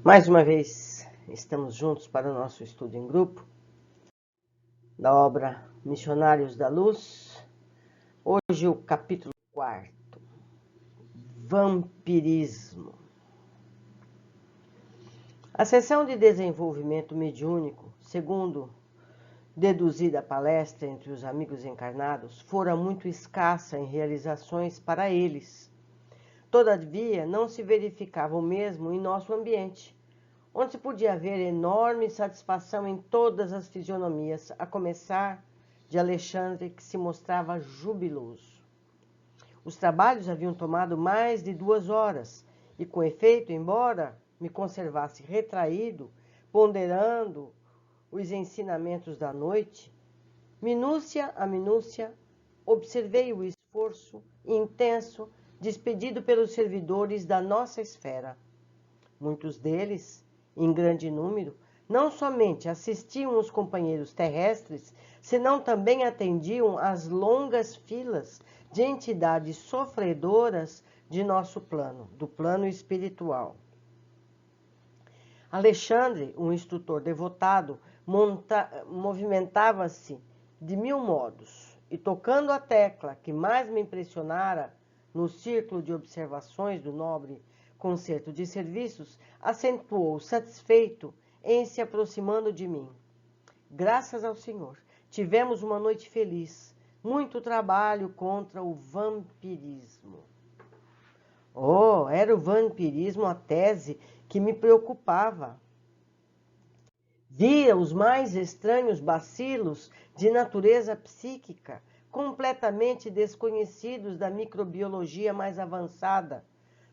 Mais uma vez, estamos juntos para o nosso estudo em grupo da obra Missionários da Luz. Hoje o capítulo 4, Vampirismo. A sessão de desenvolvimento mediúnico, segundo deduzida a palestra entre os amigos encarnados, fora muito escassa em realizações para eles. Todavia, não se verificava o mesmo em nosso ambiente, onde se podia ver enorme satisfação em todas as fisionomias, a começar de Alexandre, que se mostrava jubiloso. Os trabalhos haviam tomado mais de 2 horas, e com efeito, embora me conservasse retraído, ponderando os ensinamentos da noite, minúcia a minúcia, observei o esforço intenso despedido pelos servidores da nossa esfera. Muitos deles, em grande número, não somente assistiam os companheiros terrestres, senão também atendiam às longas filas de entidades sofredoras de nosso plano, do plano espiritual. Alexandre, um instrutor devotado, movimentava-se de 1000 modos, e tocando a tecla que mais me impressionara no círculo de observações do nobre concerto de serviços, acentuou satisfeito em se aproximando de mim. Graças ao Senhor, tivemos uma noite feliz, muito trabalho contra o vampirismo. Oh, era o vampirismo a tese que me preocupava. Via os mais estranhos bacilos de natureza psíquica, completamente desconhecidos da microbiologia mais avançada.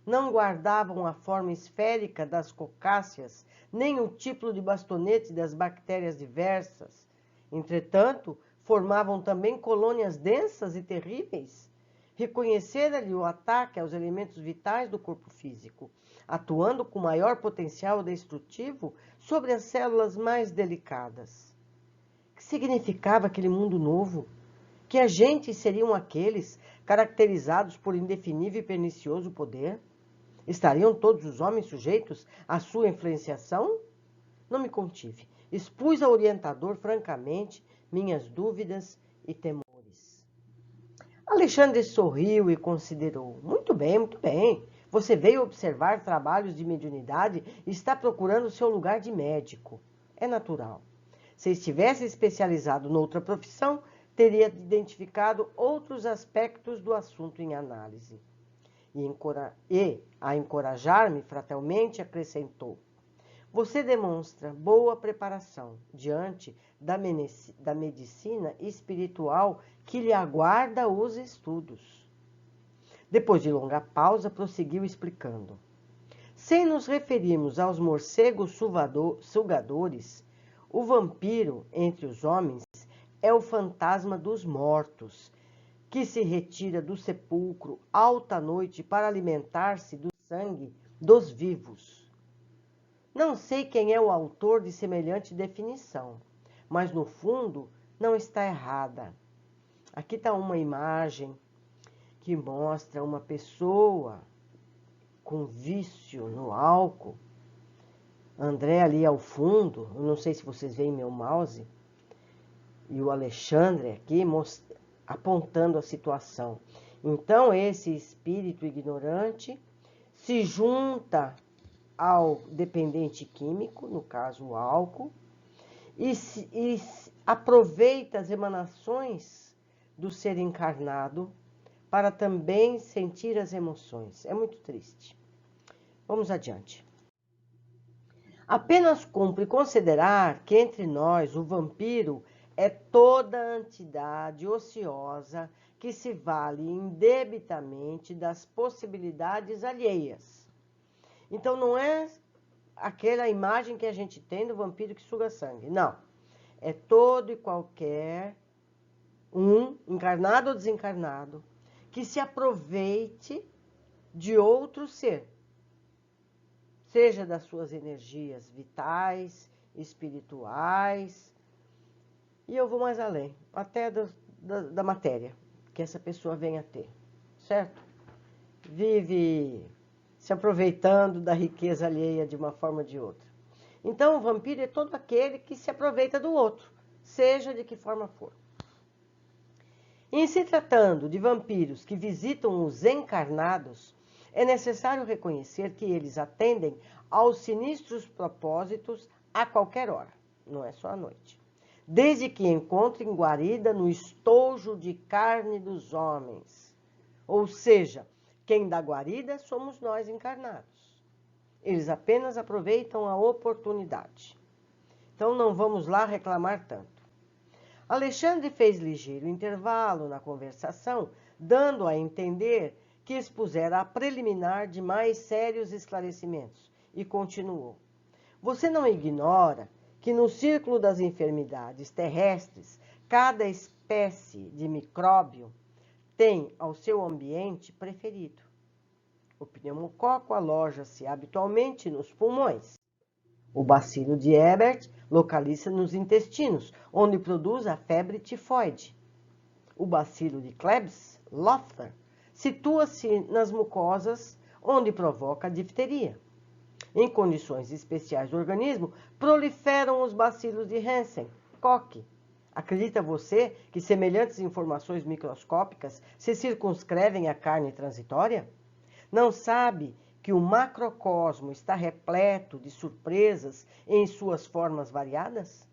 Não guardavam a forma esférica das cocáceas, nem o tipo de bastonete das bactérias diversas. Entretanto, formavam também colônias densas e terríveis. Reconhecera-lhe o ataque aos elementos vitais do corpo físico, atuando com maior potencial destrutivo sobre as células mais delicadas. O que significava aquele mundo novo? Que agentes seriam aqueles caracterizados por indefinível e pernicioso poder? Estariam todos os homens sujeitos à sua influenciação? Não me contive. Expus ao orientador francamente minhas dúvidas e temores. Alexandre sorriu e considerou. Muito bem, muito bem. Você veio observar trabalhos de mediunidade e está procurando seu lugar de médico. É natural. Se estivesse especializado noutra profissão, teria identificado outros aspectos do assunto em análise. E, a encorajar-me fraternalmente, acrescentou: você demonstra boa preparação diante da medicina espiritual que lhe aguarda os estudos. Depois de longa pausa, prosseguiu explicando. Sem nos referirmos aos morcegos sugadores, o vampiro entre os homens é o fantasma dos mortos, que se retira do sepulcro alta noite para alimentar-se do sangue dos vivos. Não sei quem é o autor de semelhante definição, mas no fundo não está errada. Aqui está uma imagem que mostra uma pessoa com vício no álcool. André ali ao fundo, eu não sei se vocês veem meu mouse, e o Alexandre aqui apontando a situação. Então, esse espírito ignorante se junta ao dependente químico, no caso o álcool, e aproveita as emanações do ser encarnado para também sentir as emoções. É muito triste. Vamos adiante. Apenas cumpre considerar que entre nós o vampiro é toda entidade ociosa que se vale indebitamente das possibilidades alheias. Então não é aquela imagem que a gente tem do vampiro que suga sangue. Não. É todo e qualquer encarnado ou desencarnado, que se aproveite de outro ser, seja das suas energias vitais, espirituais, e eu vou mais além, até da matéria que essa pessoa venha a ter, certo? Vive se aproveitando da riqueza alheia de uma forma ou de outra. Então, o vampiro é todo aquele que se aproveita do outro, seja de que forma for. Em se tratando de vampiros que visitam os encarnados, é necessário reconhecer que eles atendem aos sinistros propósitos a qualquer hora, não é só à noite, desde que encontrem guarida no estojo de carne dos homens. Ou seja, quem dá guarida somos nós encarnados. Eles apenas aproveitam a oportunidade. Então não vamos lá reclamar tanto. Alexandre fez ligeiro intervalo na conversação, dando a entender que expusera a preliminar de mais sérios esclarecimentos, e continuou. Você não ignora que no círculo das enfermidades terrestres, cada espécie de micróbio tem ao seu ambiente preferido. O pneumococo aloja-se habitualmente nos pulmões. O bacilo de Ebert localiza nos intestinos, onde produz a febre tifoide. O bacilo de Klebs-Loeffler situa-se nas mucosas, onde provoca a difteria. Em condições especiais do organismo, proliferam os bacilos de Hansen, Koch. Acredita você que semelhantes informações microscópicas se circunscrevem à carne transitória? Não sabe que o macrocosmo está repleto de surpresas em suas formas variadas?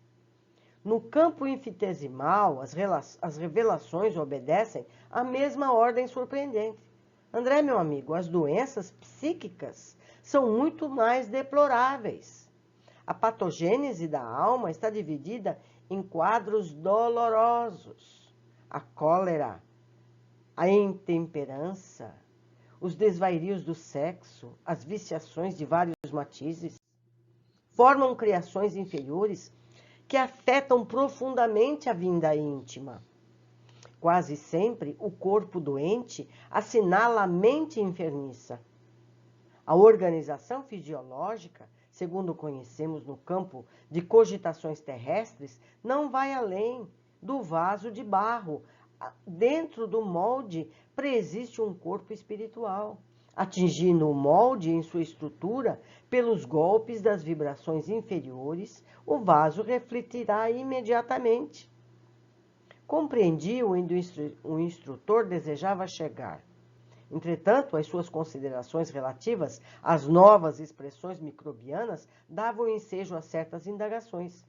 No campo infinitesimal, as revelações obedecem à mesma ordem surpreendente. André, meu amigo, as doenças psíquicas são muito mais deploráveis. A patogênese da alma está dividida em quadros dolorosos. A cólera, a intemperança, os desvairios do sexo, as viciações de vários matizes, formam criações inferiores que afetam profundamente a vida íntima. Quase sempre, o corpo doente assinala a mente enfermiça. A organização fisiológica, segundo conhecemos no campo de cogitações terrestres, não vai além do vaso de barro. Dentro do molde preexiste um corpo espiritual. Atingindo o molde em sua estrutura, pelos golpes das vibrações inferiores, o vaso refletirá imediatamente. Compreendi onde o instrutor desejava chegar. Entretanto, as suas considerações relativas às novas expressões microbianas davam ensejo a certas indagações.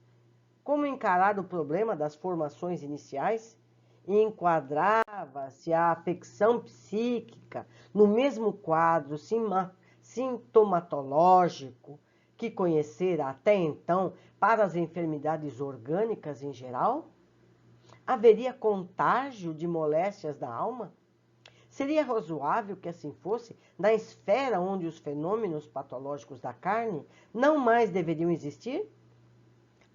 Como encarar o problema das formações iniciais? E enquadrava-se a afecção psíquica no mesmo quadro sintomatológico que conhecera até então para as enfermidades orgânicas em geral? Haveria contágio de moléstias da alma? Seria razoável que assim fosse na esfera onde os fenômenos patológicos da carne não mais deveriam existir?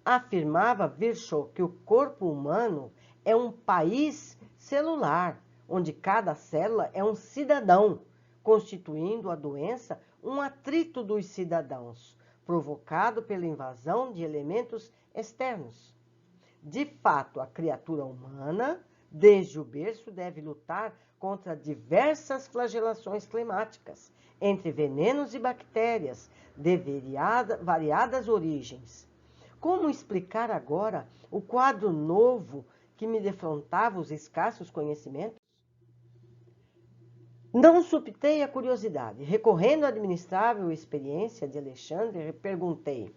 Afirmava Virchow que o corpo humano é um país celular, onde cada célula é um cidadão, constituindo a doença um atrito dos cidadãos, provocado pela invasão de elementos externos. De fato, a criatura humana, desde o berço, deve lutar contra diversas flagelações climáticas, entre venenos e bactérias, de variadas origens. Como explicar agora o quadro novo que me defrontava os escassos conhecimentos? Não suptei a curiosidade. Recorrendo à admirável experiência de Alexandre, perguntei: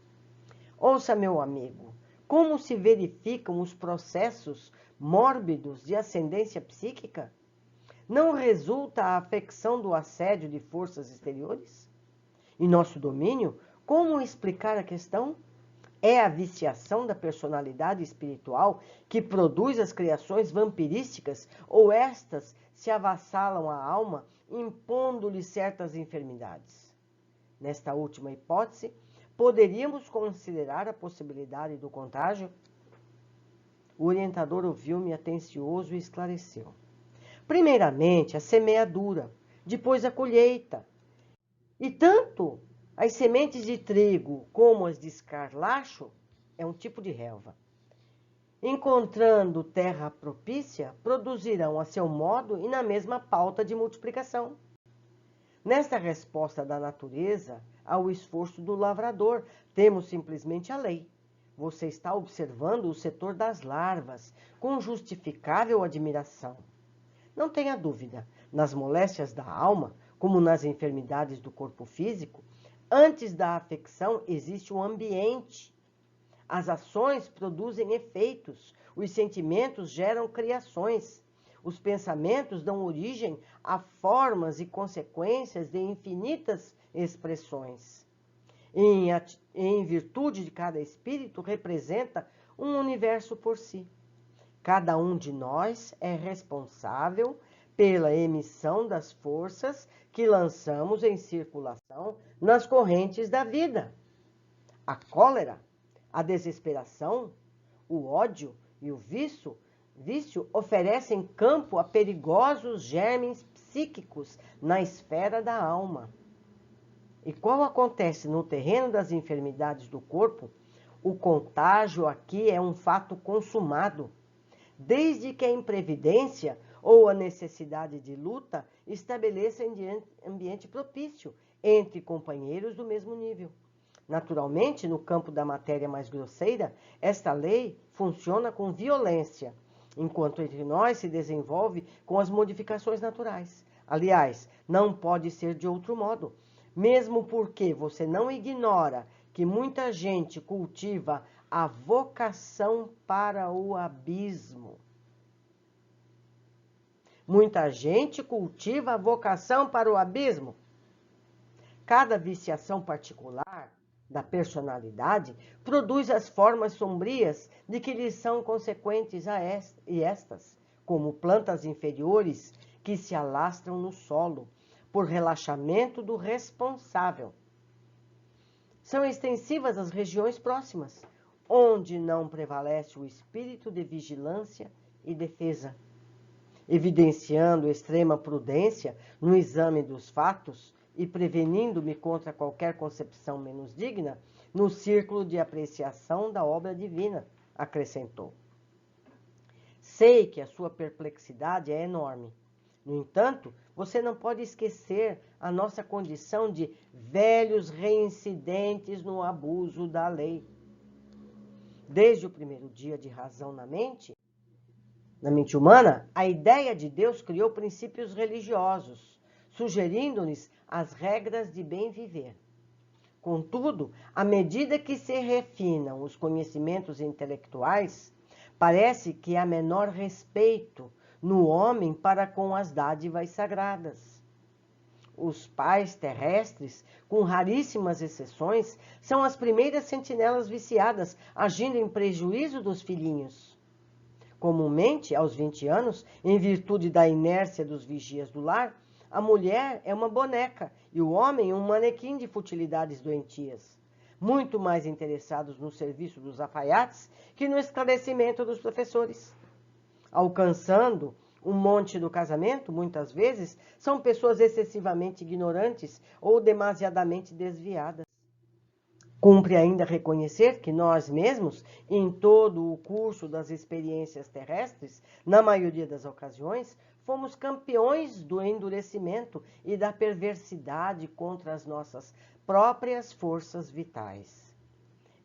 ouça, meu amigo, como se verificam os processos mórbidos de ascendência psíquica? Não resulta a afecção do assédio de forças exteriores? Em nosso domínio, como explicar a questão? É a viciação da personalidade espiritual que produz as criações vampirísticas ou estas se avassalam à alma, impondo-lhe certas enfermidades? Nesta última hipótese, poderíamos considerar a possibilidade do contágio? O orientador ouviu-me atencioso e esclareceu. Primeiramente, a semeadura, depois a colheita. E tanto as sementes de trigo como as de escarlacho é um tipo de relva. Encontrando terra propícia, produzirão a seu modo e na mesma pauta de multiplicação. Nesta resposta da natureza ao esforço do lavrador, temos simplesmente a lei. Você está observando o setor das larvas, com justificável admiração. Não tenha dúvida, nas moléstias da alma, como nas enfermidades do corpo físico, antes da afecção existe um ambiente. As ações produzem efeitos, os sentimentos geram criações, os pensamentos dão origem a formas e consequências de infinitas expressões. Em virtude de cada espírito, representa um universo por si. Cada um de nós é responsável pela emissão das forças que lançamos em circulação nas correntes da vida. A cólera, a desesperação, o ódio e o vício oferecem campo a perigosos germes psíquicos na esfera da alma. E qual acontece no terreno das enfermidades do corpo, o contágio aqui é um fato consumado, desde que a imprevidência ou a necessidade de luta estabeleça ambiente propício entre companheiros do mesmo nível. Naturalmente, no campo da matéria mais grosseira, esta lei funciona com violência, enquanto entre nós se desenvolve com as modificações naturais. Aliás, não pode ser de outro modo, mesmo porque você não ignora que muita gente cultiva a vocação para o abismo. Muita gente cultiva a vocação para o abismo. Cada viciação particular da personalidade produz as formas sombrias de que lhes são consequentes estas, como plantas inferiores que se alastram no solo, por relaxamento do responsável. São extensivas às regiões próximas, onde não prevalece o espírito de vigilância e defesa, evidenciando extrema prudência no exame dos fatos e prevenindo-me contra qualquer concepção menos digna, no círculo de apreciação da obra divina, acrescentou. Sei que a sua perplexidade é enorme. No entanto, você não pode esquecer a nossa condição de velhos reincidentes no abuso da lei. Desde o primeiro dia de razão na mente humana, a ideia de Deus criou princípios religiosos, sugerindo-nos as regras de bem viver. Contudo, à medida que se refinam os conhecimentos intelectuais, parece que há menor respeito no homem para com as dádivas sagradas. Os pais terrestres, com raríssimas exceções, são as primeiras sentinelas viciadas, agindo em prejuízo dos filhinhos. Comumente, aos 20 anos, em virtude da inércia dos vigias do lar, a mulher é uma boneca e o homem um manequim de futilidades doentias, muito mais interessados no serviço dos alfaiates que no esclarecimento dos professores. Alcançando o monte do casamento, muitas vezes, são pessoas excessivamente ignorantes ou demasiadamente desviadas. Cumpre ainda reconhecer que nós mesmos, em todo o curso das experiências terrestres, na maioria das ocasiões, fomos campeões do endurecimento e da perversidade contra as nossas próprias forças vitais.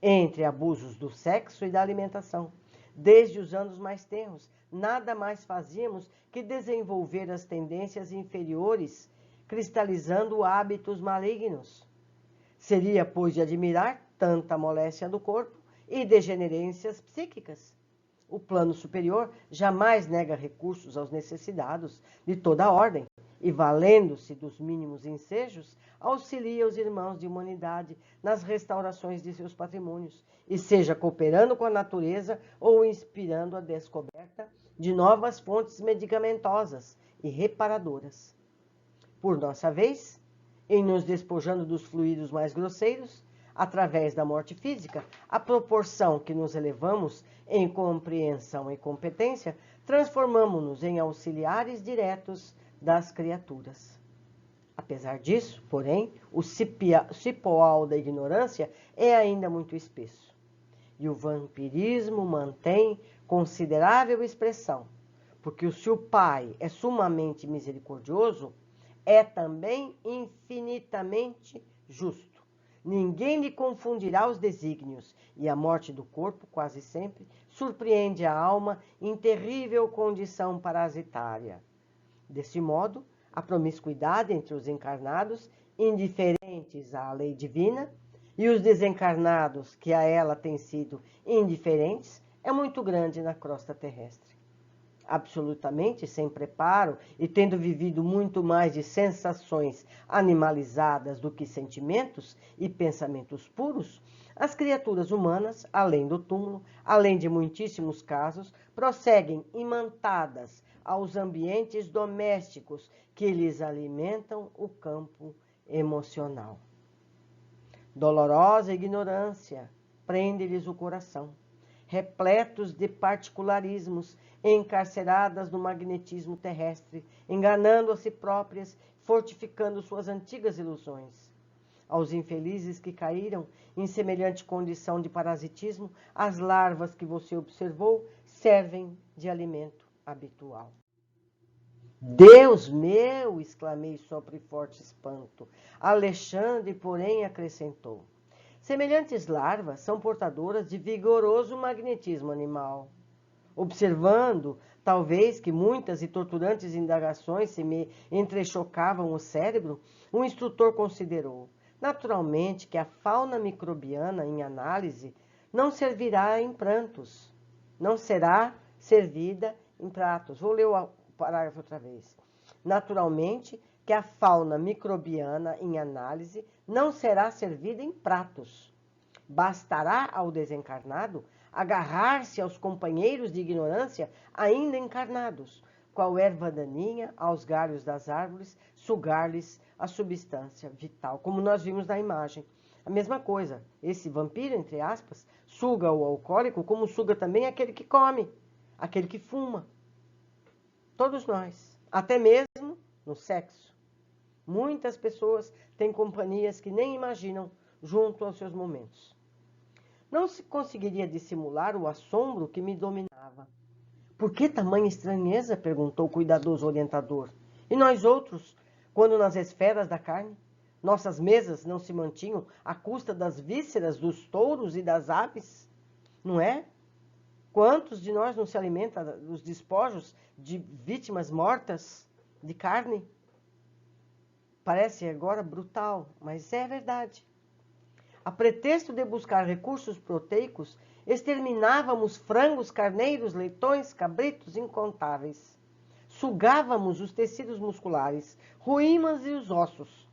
Entre abusos do sexo e da alimentação, desde os anos mais tenros, nada mais fazíamos que desenvolver as tendências inferiores, cristalizando hábitos malignos. Seria, pois, de admirar tanta moléstia do corpo e degenerências psíquicas. O plano superior jamais nega recursos aos necessitados de toda a ordem e, valendo-se dos mínimos ensejos, auxilia os irmãos de humanidade nas restaurações de seus patrimônios, e seja cooperando com a natureza ou inspirando a descoberta de novas fontes medicamentosas e reparadoras. Por nossa vez, em nos despojando dos fluidos mais grosseiros, através da morte física, à proporção que nos elevamos em compreensão e competência, transformamo-nos em auxiliares diretos das criaturas. Apesar disso, porém, o cipoal da ignorância é ainda muito espesso, e o vampirismo mantém considerável expressão, porque se o Pai é sumamente misericordioso, é também infinitamente justo. Ninguém lhe confundirá os desígnios, e a morte do corpo, quase sempre, surpreende a alma em terrível condição parasitária. Deste modo, a promiscuidade entre os encarnados, indiferentes à lei divina, e os desencarnados, que a ela têm sido indiferentes, é muito grande na crosta terrestre. Absolutamente sem preparo e tendo vivido muito mais de sensações animalizadas do que sentimentos e pensamentos puros, as criaturas humanas, além do túmulo, além de muitíssimos casos, prosseguem imantadas aos ambientes domésticos que lhes alimentam o campo emocional. Dolorosa ignorância prende-lhes o coração, repletos de particularismos, encarceradas no magnetismo terrestre, enganando a si próprias, fortificando suas antigas ilusões. Aos infelizes que caíram em semelhante condição de parasitismo, as larvas que você observou servem de alimento habitual. Deus meu! Exclamei sobre forte espanto. Alexandre, porém, acrescentou: semelhantes larvas são portadoras de vigoroso magnetismo animal. Observando, talvez, que muitas e torturantes indagações se me entrechocavam o cérebro, o instrutor considerou, naturalmente, que a fauna microbiana, em análise, não servirá em prantos, não será servida em pratos. Vou ler o parágrafo outra vez. Naturalmente, que a fauna microbiana, em análise, não será servida em pratos. Bastará ao desencarnado agarrar-se aos companheiros de ignorância ainda encarnados, qual erva daninha aos galhos das árvores, sugar-lhes a substância vital, como nós vimos na imagem. A mesma coisa, esse vampiro, entre aspas, suga o alcoólico como suga também aquele que come, aquele que fuma. Todos nós, até mesmo no sexo. Muitas pessoas têm companhias que nem imaginam junto aos seus momentos. Não se conseguiria dissimular o assombro que me dominava. Por que tamanha estranheza? Perguntou o cuidadoso orientador. E nós outros, quando nas esferas da carne, nossas mesas não se mantinham à custa das vísceras dos touros e das aves? Não é? Quantos de nós não se alimenta dos despojos de vítimas mortas de carne? Parece agora brutal, mas é verdade. A pretexto de buscar recursos proteicos, exterminávamos frangos, carneiros, leitões, cabritos incontáveis. Sugávamos os tecidos musculares, ruímos e os ossos.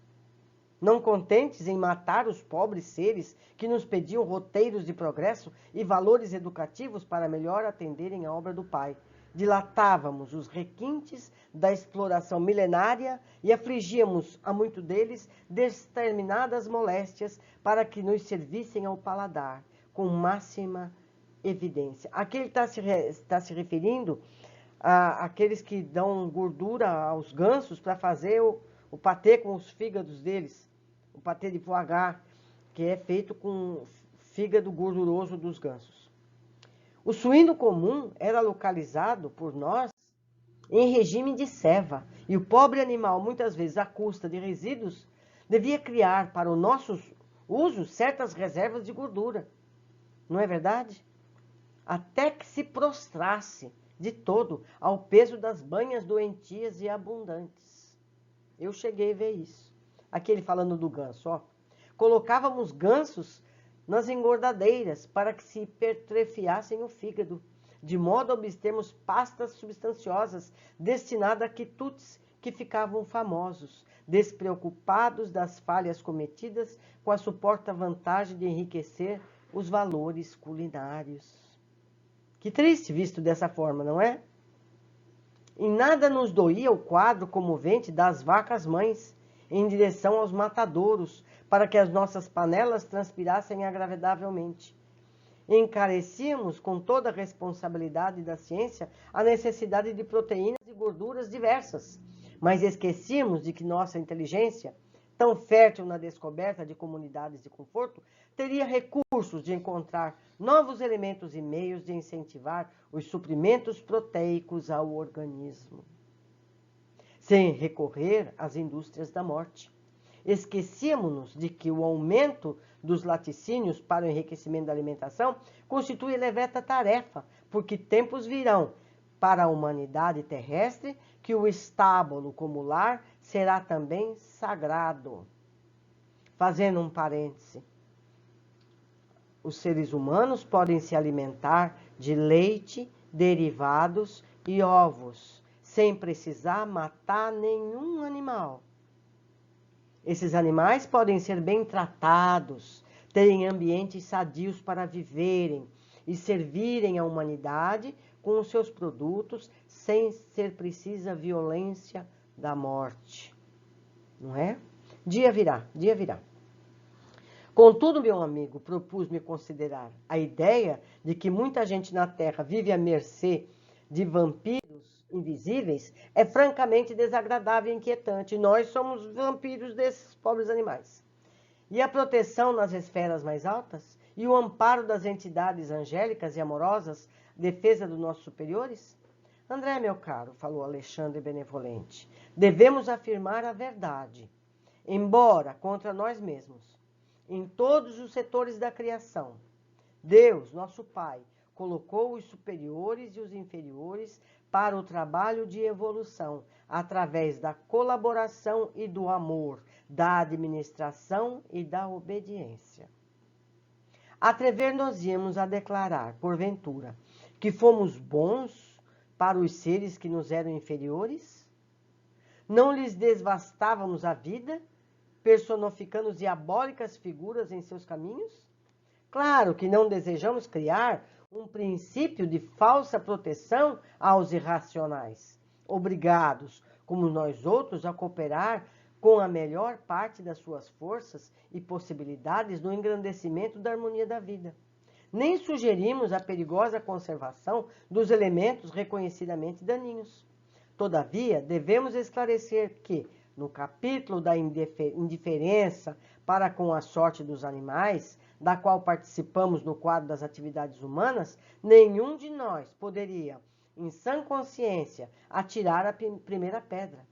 Não contentes em matar os pobres seres que nos pediam roteiros de progresso e valores educativos para melhor atenderem à obra do Pai, dilatávamos os requintes da exploração milenária e afligíamos a muito deles determinadas moléstias para que nos servissem ao paladar, com máxima evidência. Aqui ele está se referindo àqueles que dão gordura aos gansos para fazer o patê com os fígados deles, o patê de foie gras, que é feito com fígado gorduroso dos gansos. O suíno comum era localizado por nós em regime de ceva, e o pobre animal, muitas vezes à custa de resíduos, devia criar para o nosso uso certas reservas de gordura. Não é verdade? Até que se prostrasse de todo ao peso das banhas doentias e abundantes. Eu cheguei a ver isso. Aqui ele falando do ganso, ó. Colocávamos gansos nas engordadeiras para que se hipertrofiassem o fígado, de modo a obtermos pastas substanciosas destinadas a quitutes que ficavam famosos, despreocupados das falhas cometidas com a suposta vantagem de enriquecer os valores culinários. Que triste visto dessa forma, não é? Em nada nos doía o quadro comovente das vacas mães em direção aos matadouros, para que as nossas panelas transpirassem agradavelmente. Encarecíamos com toda a responsabilidade da ciência a necessidade de proteínas e gorduras diversas, mas esquecíamos de que nossa inteligência, tão fértil na descoberta de comunidades de conforto, teria recursos de encontrar novos elementos e meios de incentivar os suprimentos proteicos ao organismo. sem recorrer às indústrias da morte. Esquecíamos-nos de que o aumento dos laticínios para o enriquecimento da alimentação constitui elevada tarefa, porque tempos virão para a humanidade terrestre que o estábulo como lar será também sagrado. Fazendo um parêntese, os seres humanos podem se alimentar de leite, derivados e ovos, sem precisar matar nenhum animal. Esses animais podem ser bem tratados, terem ambientes sadios para viverem e servirem à humanidade com os seus produtos sem ser precisa a violência da morte. Não é? Dia virá, dia virá. Contudo, meu amigo, propus-me considerar a ideia de que muita gente na Terra vive à mercê de vampiros invisíveis é francamente desagradável e inquietante. Nós somos vampiros desses pobres animais. E a proteção nas esferas mais altas e o amparo das entidades angélicas e amorosas, defesa dos nossos superiores? André, meu caro, falou Alexandre benevolente, devemos afirmar a verdade, embora contra nós mesmos. Em todos os setores da criação, Deus, nosso Pai, colocou os superiores e os inferiores para o trabalho de evolução, através da colaboração e do amor, da administração e da obediência. Atrever-nos-íamos a declarar, porventura, que fomos bons para os seres que nos eram inferiores? Não lhes devastávamos a vida, personificando diabólicas figuras em seus caminhos? Claro que não desejamos criar um princípio de falsa proteção aos irracionais, obrigados, como nós outros, a cooperar com a melhor parte das suas forças e possibilidades no engrandecimento da harmonia da vida. Nem sugerimos a perigosa conservação dos elementos reconhecidamente daninhos. Todavia, devemos esclarecer que, no capítulo da indiferença para com a sorte dos animais, da qual participamos no quadro das atividades humanas, nenhum de nós poderia, em sã consciência, atirar a primeira pedra.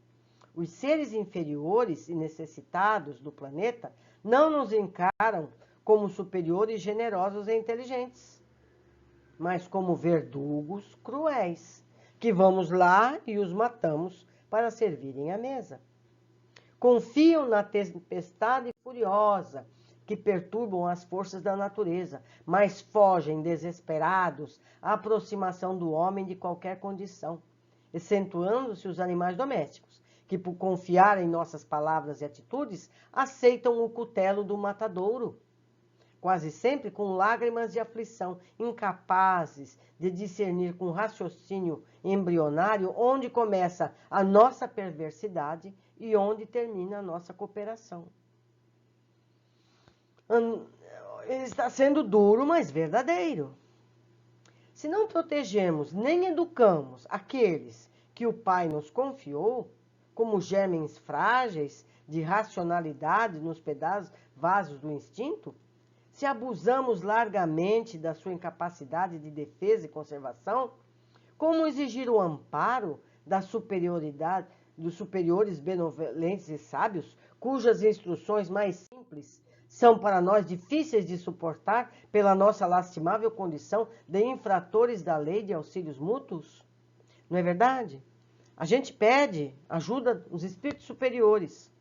Os seres inferiores e necessitados do planeta não nos encaram como superiores generosos e inteligentes, mas como verdugos cruéis, que vamos lá e os matamos para servirem à mesa. Confiam na tempestade furiosa que perturbam as forças da natureza, mas fogem desesperados à aproximação do homem de qualquer condição, excetuando-se os animais domésticos, que por confiar em nossas palavras e atitudes, aceitam o cutelo do matadouro, quase sempre com lágrimas de aflição, incapazes de discernir com raciocínio embrionário onde começa a nossa perversidade e onde termina a nossa cooperação. Está sendo duro, mas verdadeiro. Se não protegemos nem educamos aqueles que o Pai nos confiou, como germens frágeis de racionalidade nos vasos do instinto, se abusamos largamente da sua incapacidade de defesa e conservação, como exigir o amparo da superioridade dos superiores benevolentes e sábios, cujas instruções mais simples são para nós difíceis de suportar pela nossa lastimável condição de infratores da lei de auxílios mútuos? Não é verdade? A gente pede ajuda dos espíritos superiores.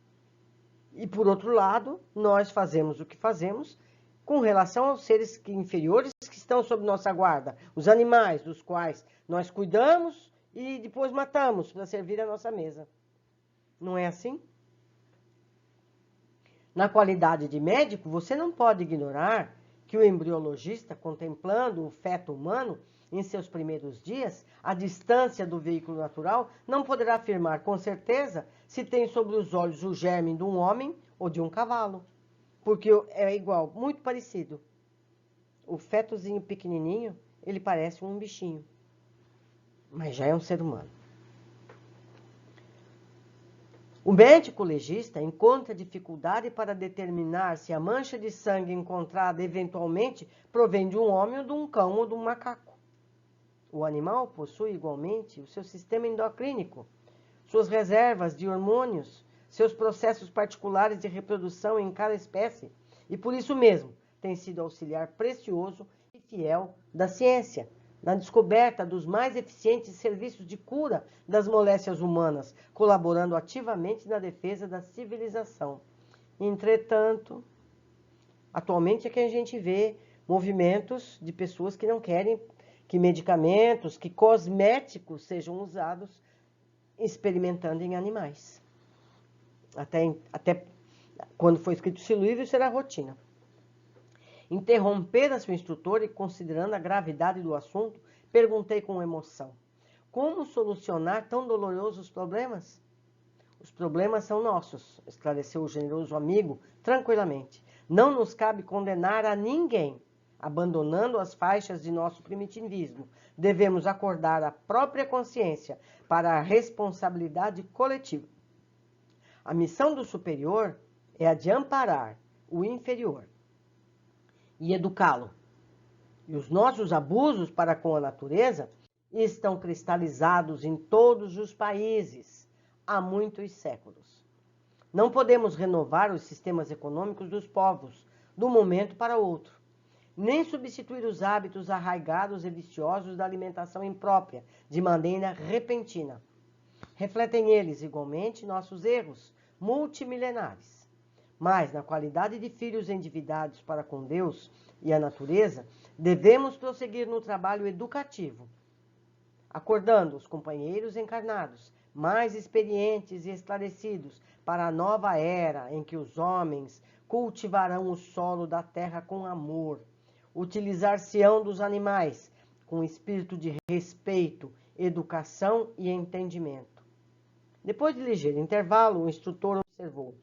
E, por outro lado, nós fazemos o que fazemos com relação aos seres inferiores que estão sob nossa guarda, os animais dos quais nós cuidamos e depois matamos para servir a nossa mesa. Não é assim? Na qualidade de médico, você não pode ignorar que o embriologista, contemplando o feto humano em seus primeiros dias, à distância do veículo natural, não poderá afirmar com certeza se tem sobre os olhos o germe de um homem ou de um cavalo, porque é igual, muito parecido. O fetozinho pequenininho, ele parece um bichinho, mas já é um ser humano. O médico legista encontra dificuldade para determinar se a mancha de sangue encontrada eventualmente provém de um homem ou de um cão ou de um macaco. O animal possui igualmente o seu sistema endocrínico, suas reservas de hormônios, seus processos particulares de reprodução em cada espécie, e por isso mesmo tem sido auxiliar precioso e fiel da ciência, na descoberta dos mais eficientes serviços de cura das moléstias humanas, colaborando ativamente na defesa da civilização. Entretanto, atualmente é que a gente vê movimentos de pessoas que não querem que medicamentos, que cosméticos sejam usados experimentando em animais. Até quando foi escrito esse livro, isso era rotina. Interromper a sua instrutora e, considerando a gravidade do assunto, perguntei com emoção: como solucionar tão dolorosos problemas? Os problemas são nossos, esclareceu o generoso amigo tranquilamente. Não nos cabe condenar a ninguém, abandonando as faixas de nosso primitivismo. Devemos acordar a própria consciência para a responsabilidade coletiva. A missão do superior é a de amparar o inferior e educá-lo. E os nossos abusos para com a natureza estão cristalizados em todos os países há muitos séculos. Não podemos renovar os sistemas econômicos dos povos de um momento para outro, nem substituir os hábitos arraigados e viciosos da alimentação imprópria de maneira repentina. Refletem eles, igualmente, nossos erros multimilenares. Mas, na qualidade de filhos endividados para com Deus e a natureza, devemos prosseguir no trabalho educativo, acordando os companheiros encarnados, mais experientes e esclarecidos, para a nova era em que os homens cultivarão o solo da terra com amor, utilizar-se-ão dos animais com espírito de respeito, educação e entendimento. Depois de ligeiro intervalo, o instrutor observou: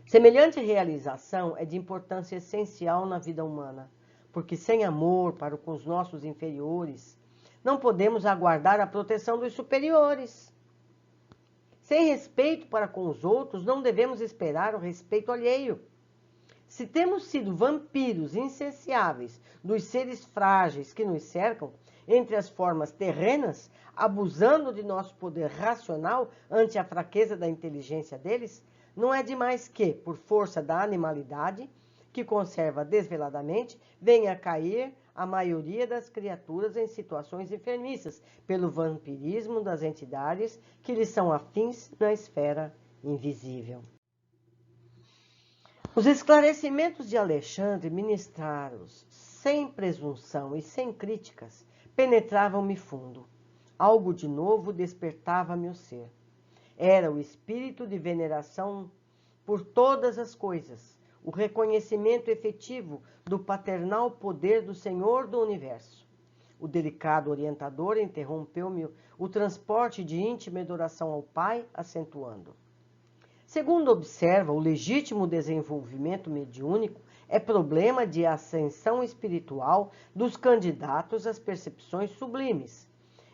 semelhante realização é de importância essencial na vida humana, porque sem amor para com os nossos inferiores, não podemos aguardar a proteção dos superiores. Sem respeito para com os outros, não devemos esperar o respeito alheio. Se temos sido vampiros insaciáveis dos seres frágeis que nos cercam, entre as formas terrenas, abusando de nosso poder racional ante a fraqueza da inteligência deles, não é demais que, por força da animalidade, que conserva desveladamente, venha a cair a maioria das criaturas em situações enfermiças, pelo vampirismo das entidades que lhes são afins na esfera invisível. Os esclarecimentos de Alexandre, ministrados sem presunção e sem críticas, penetravam-me fundo. Algo de novo despertava-me o ser. Era o espírito de veneração por todas as coisas, o reconhecimento efetivo do paternal poder do Senhor do Universo. O delicado orientador interrompeu-me o transporte de íntima adoração ao Pai, acentuando: segundo observa, o legítimo desenvolvimento mediúnico é problema de ascensão espiritual dos candidatos às percepções sublimes.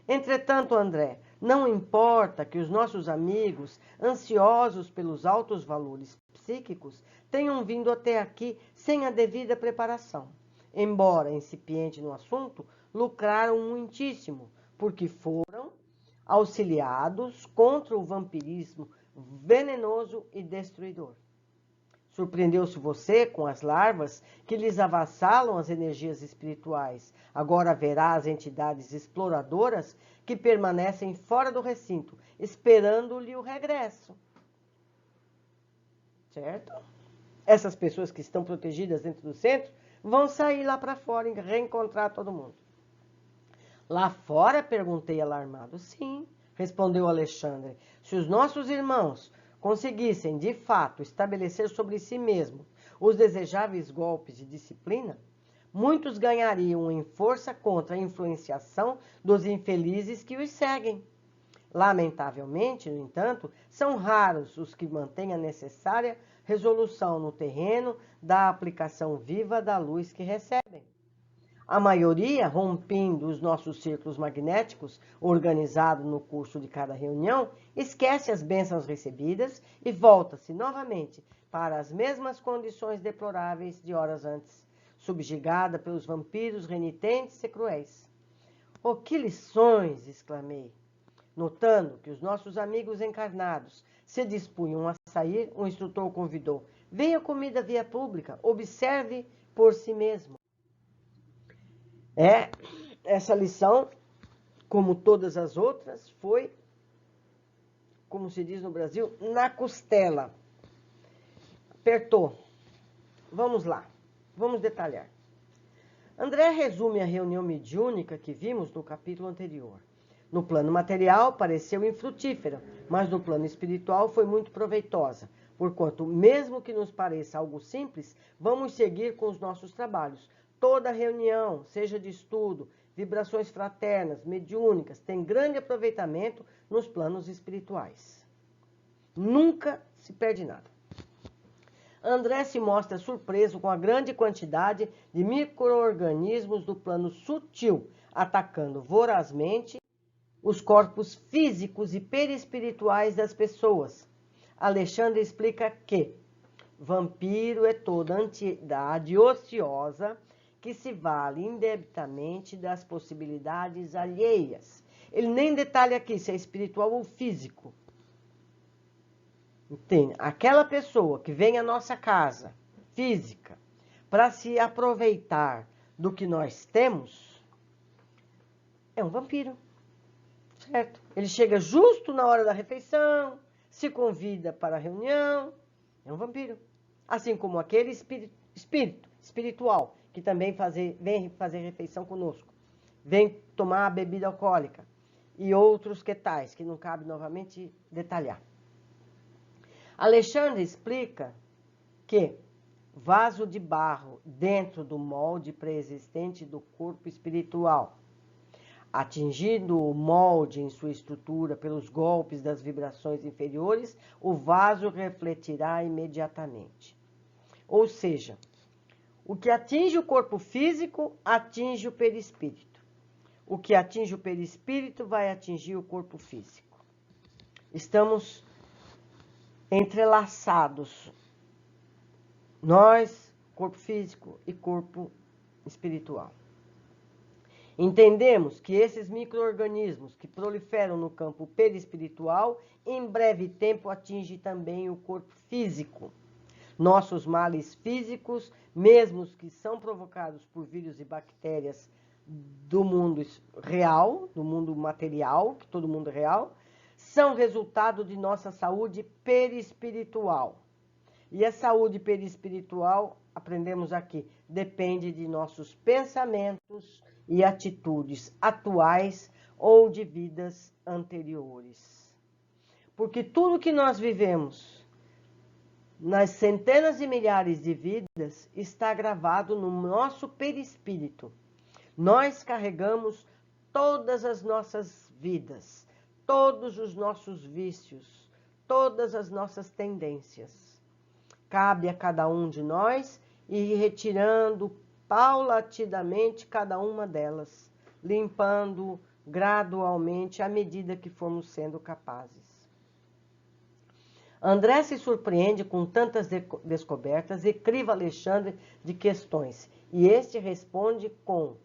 Entretanto, André, não importa que os nossos amigos, ansiosos pelos altos valores psíquicos, tenham vindo até aqui sem a devida preparação. Embora incipiente no assunto, lucraram muitíssimo, porque foram auxiliados contra o vampirismo venenoso e destruidor. Surpreendeu-se você com as larvas que lhes avassalam as energias espirituais. Agora verá as entidades exploradoras que permanecem fora do recinto, esperando-lhe o regresso. Certo? Essas pessoas que estão protegidas dentro do centro vão sair lá para fora e reencontrar todo mundo. Lá fora? Perguntei alarmado. Sim, respondeu Alexandre. Se os nossos irmãos conseguissem, de fato, estabelecer sobre si mesmos os desejáveis golpes de disciplina, muitos ganhariam em força contra a influenciação dos infelizes que os seguem. Lamentavelmente, no entanto, são raros os que mantêm a necessária resolução no terreno da aplicação viva da luz que recebem. A maioria, rompendo os nossos círculos magnéticos, organizado no curso de cada reunião, esquece as bênçãos recebidas e volta-se novamente para as mesmas condições deploráveis de horas antes, subjugada pelos vampiros renitentes e cruéis. Oh, que lições! Exclamei. Notando que os nossos amigos encarnados se dispunham a sair, o instrutor convidou: venha comida via pública, observe por si mesmo. Essa lição, como todas as outras, foi, como se diz no Brasil, na costela. Apertou. Vamos lá, vamos detalhar. André resume a reunião mediúnica que vimos no capítulo anterior. No plano material, pareceu infrutífera, mas no plano espiritual foi muito proveitosa, porquanto, mesmo que nos pareça algo simples, vamos seguir com os nossos trabalhos. Toda reunião, seja de estudo, vibrações fraternas, mediúnicas, tem grande aproveitamento nos planos espirituais. Nunca se perde nada. André se mostra surpreso com a grande quantidade de micro-organismos do plano sutil, atacando vorazmente os corpos físicos e perispirituais das pessoas. Alexandre explica que vampiro é toda entidade ociosa que se vale indebitamente das possibilidades alheias. Ele nem detalha aqui se é espiritual ou físico. Entende? Aquela pessoa que vem à nossa casa, física, para se aproveitar do que nós temos, é um vampiro. Certo? Ele chega justo na hora da refeição, se convida para a reunião, é um vampiro. Assim como aquele espiritual, que também vem fazer refeição conosco, vem tomar a bebida alcoólica e outros que tais, que não cabe novamente detalhar. Alexandre explica que vaso de barro dentro do molde pré-existente do corpo espiritual, atingindo o molde em sua estrutura pelos golpes das vibrações inferiores, o vaso refletirá imediatamente. Ou seja, o que atinge o corpo físico, atinge o perispírito. O que atinge o perispírito vai atingir o corpo físico. Estamos entrelaçados. Nós, corpo físico e corpo espiritual. Entendemos que esses micro-organismos que proliferam no campo perispiritual, em breve tempo atingem também o corpo físico. Nossos males físicos, mesmo os que são provocados por vírus e bactérias do mundo real, do mundo material, que todo mundo é real, são resultado de nossa saúde perispiritual. E a saúde perispiritual, aprendemos aqui, depende de nossos pensamentos e atitudes atuais ou de vidas anteriores. Porque tudo que nós vivemos nas centenas de milhares de vidas está gravado no nosso perispírito. Nós carregamos todas as nossas vidas, todos os nossos vícios, todas as nossas tendências. Cabe a cada um de nós ir retirando paulatinamente cada uma delas, limpando gradualmente à medida que formos sendo capazes. André se surpreende com tantas descobertas e criva Alexandre de questões, e este responde com,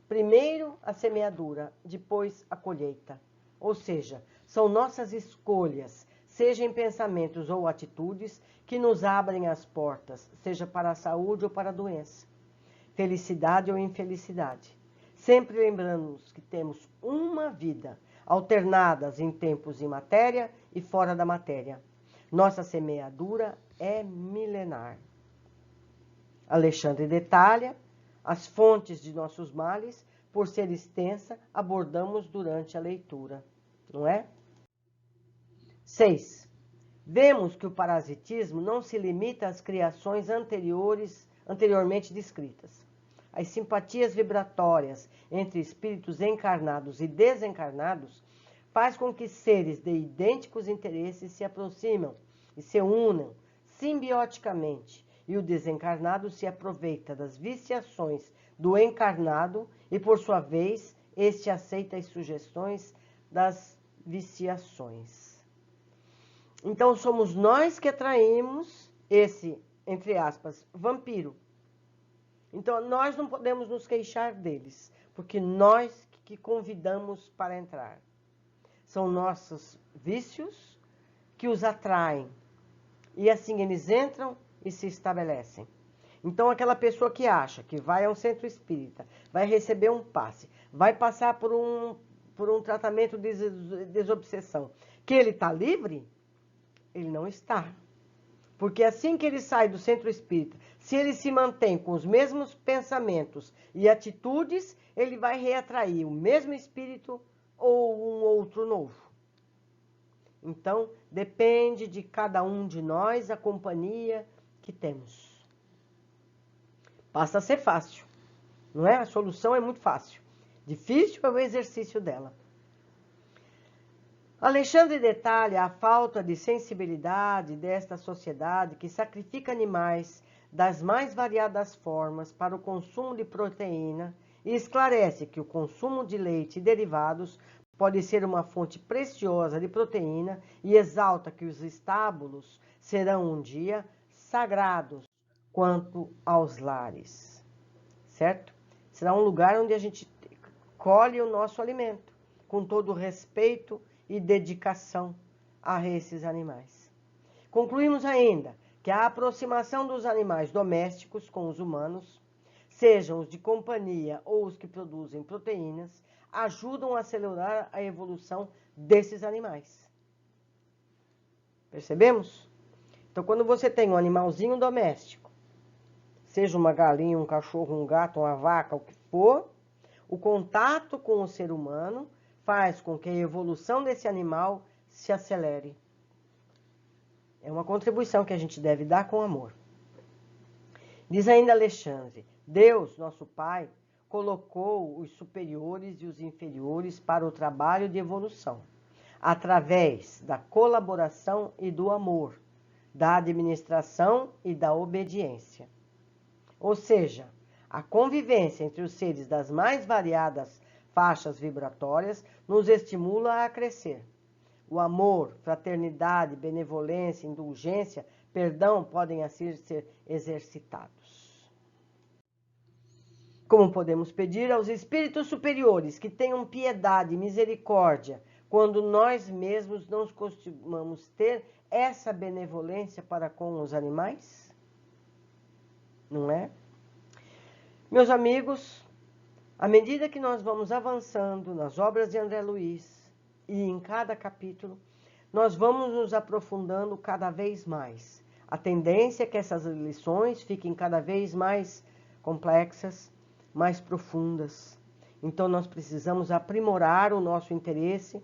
primeiro a semeadura, depois a colheita. Ou seja, são nossas escolhas, seja em pensamentos ou atitudes, que nos abrem as portas, seja para a saúde ou para a doença, felicidade ou infelicidade. Sempre lembrando-nos que temos uma vida, alternadas em tempos em matéria e fora da matéria. Nossa semeadura é milenar. Alexandre detalha as fontes de nossos males, por ser extensa, abordamos durante a leitura, não é? 6. Vemos que o parasitismo não se limita às criações anteriormente descritas. As simpatias vibratórias entre espíritos encarnados e desencarnados faz com que seres de idênticos interesses se aproximam e se unam simbioticamente, e o desencarnado se aproveita das viciações do encarnado e, por sua vez, este aceita as sugestões das viciações. Então, somos nós que atraímos esse, entre aspas, vampiro. Então, nós não podemos nos queixar deles, porque nós que convidamos para entrar. são nossos vícios que os atraem. E assim eles entram e se estabelecem. Então, aquela pessoa que acha que vai a um centro espírita, vai receber um passe, vai passar por um tratamento de desobsessão, que ele está livre, ele não está. Porque assim que ele sai do centro espírita, se ele se mantém com os mesmos pensamentos e atitudes, ele vai reatrair o mesmo espírito ou um outro novo. Então, depende de cada um de nós a companhia que temos. Passa a ser fácil, não é? A solução é muito fácil. Difícil é o exercício dela. Alexandre detalha a falta de sensibilidade desta sociedade que sacrifica animais das mais variadas formas para o consumo de proteína e esclarece que o consumo de leite e derivados pode ser uma fonte preciosa de proteína e exalta que os estábulos serão um dia sagrados quanto aos lares, certo? Será um lugar onde a gente colhe o nosso alimento, com todo respeito e dedicação a esses animais. Concluímos ainda que a aproximação dos animais domésticos com os humanos, sejam os de companhia ou os que produzem proteínas, ajudam a acelerar a evolução desses animais. Percebemos? Então, quando você tem um animalzinho doméstico, seja uma galinha, um cachorro, um gato, uma vaca, o que for, o contato com o ser humano faz com que a evolução desse animal se acelere. É uma contribuição que a gente deve dar com amor. Diz ainda Alexandre, Deus, nosso Pai, colocou os superiores e os inferiores para o trabalho de evolução, através da colaboração e do amor, da administração e da obediência. Ou seja, a convivência entre os seres das mais variadas faixas vibratórias nos estimula a crescer. O amor, fraternidade, benevolência, indulgência, perdão podem assim ser exercitados. Como podemos pedir aos espíritos superiores que tenham piedade e misericórdia quando nós mesmos não costumamos ter essa benevolência para com os animais? Não é? Meus amigos, à medida que nós vamos avançando nas obras de André Luiz e em cada capítulo, nós vamos nos aprofundando cada vez mais. A tendência é que essas lições fiquem cada vez mais complexas, mais profundas. Então, nós precisamos aprimorar o nosso interesse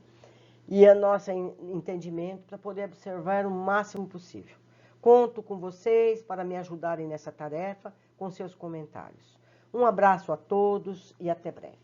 e o nosso entendimento para poder observar o máximo possível. Conto com vocês para me ajudarem nessa tarefa com seus comentários. Um abraço a todos e até breve.